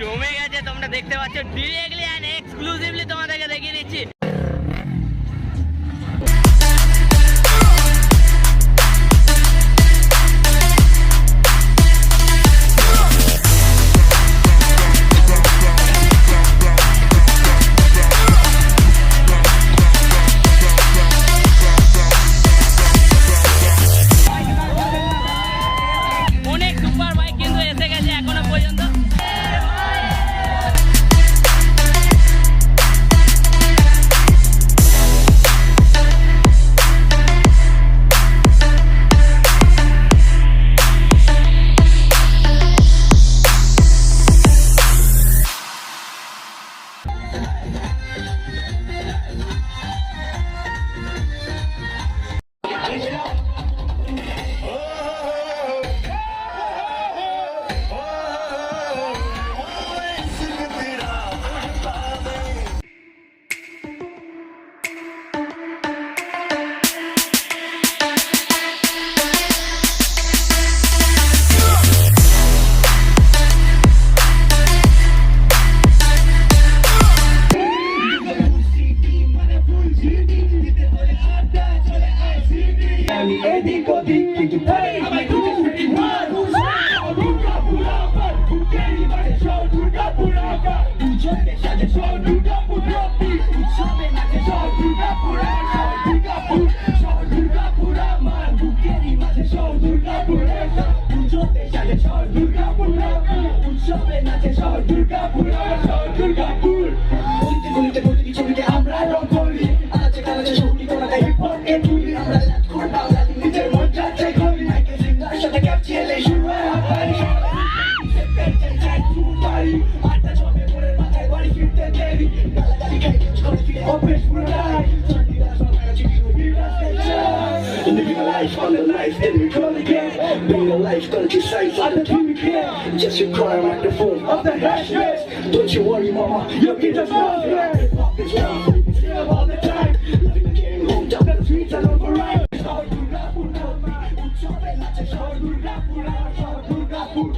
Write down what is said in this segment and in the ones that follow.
জমে গেছে, তোমরা দেখতে পাচ্ছ। ডিরেক্টলি এন্ড এক্সক্লুসিভলি তোমাদেরকে দেখিয়ে দিচ্ছি। অনেক সুপার বাইক কিন্তু এসে গেছে এখনো পর্যন্ত। Just your cry microphone of the hashes. Don't you worry, mama, your kids are not here. Pop is round, we still all the time. Living the game, home down the streets and over right. Durgapur, Durgapur, Durgapur,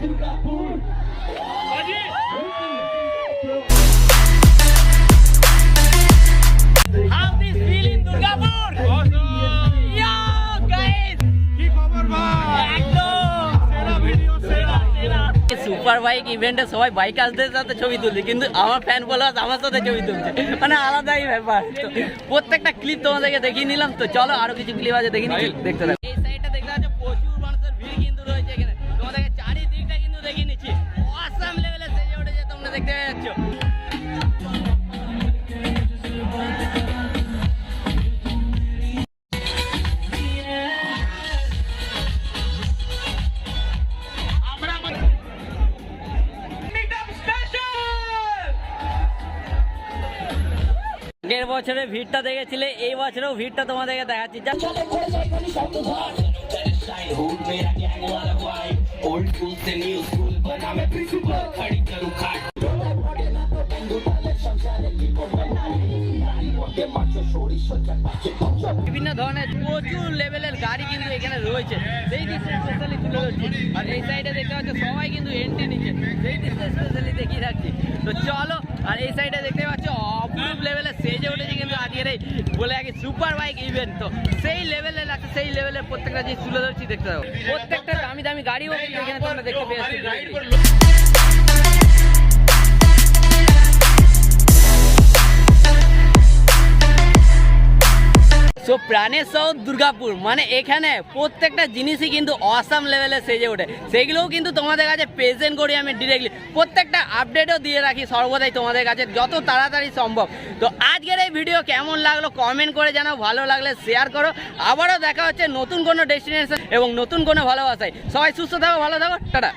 Durgapur, How this feel in Durgapur? Yo guys, কি খবর ভাই? একদম সেরা video, সেরা super bike ইভেন্টে সবাই বাইকারদের সাথে ছবি তুলছে, কিন্তু আমার ফ্যান ফলোয়ার্স আমার সাথে ছবি তুলছে, মানে আলাদাই ব্যাপার। তো প্রত্যেকটা ক্লিপ তোমাদেরকে দেখিয়ে নিলাম। তো চলো আরো কিছু ক্লিপ আছে দেখিনি, দেখতে থাকো। এই সাইডটা দেখতে পাচ্ছ প্রচুর মানুষের ভিড় কিন্তু রয়েছে এখানে। তোমাদেরকে চারিদিকটা কিন্তু দেখিয়ে নিচ্ছি। অসাম লেভেলে সেজে উঠেছে, তোমরা দেখতে পাচ্ছ। আগের বছরে ভিড়টা দেখেছিলে, এই বছরেও ভিড়টা তোমাদেরকে দেখাচ্ছি। বিভিন্ন ধরনের প্রচুর লেভেলের গাড়ি কিন্তু এখানে রয়েছে, সেই দৃশ্যে স্পেশালি তুলে ধরছি। আর এই সাইডে দেখতে পাচ্ছ সবাই কিন্তু এন্ট্রি নিচ্ছে, সেই দৃশ্যে স্পেশালি দেখিয়ে রাখছি। তো চলো, আর এই সাইডে দেখতে পাচ্ছ অপরূপ লেভেলে সেজে উঠেছে কিন্তু আজকের এই বলে আগে সুপার বাইক ইভেন্ট। তো সেই লেভেলে লাগছে, সেই লেভেলের প্রত্যেকটা জিনিস তুলে ধরছি, দেখতে পাবো। প্রত্যেকটা দামি দামি গাড়িও কিন্তু এখানে তোমরা দেখতে পেয়েছি। সো প্রাণের শহর দুর্গাপুর, মানে এখানে প্রত্যেকটা জিনিসই কিন্তু অসাম লেভেলে সেজে ওঠে, সেগুলোও কিন্তু তোমাদের কাছে প্রেজেন্ট করি আমি ডিরেক্টলি, প্রত্যেকটা আপডেটও দিয়ে রাখি সর্বদাই তোমাদের কাছে যত তাড়াতাড়ি সম্ভব। তো আজকের এই ভিডিও কেমন লাগলো কমেন্ট করে জানাও, ভালো লাগলে শেয়ার করো। আবারও দেখা হচ্ছে নতুন কোনো ডেস্টিনেশন এবং নতুন কোনো ভালোবাসায়। সবাই সুস্থ থাকো, ভালো থাকো, টাটা।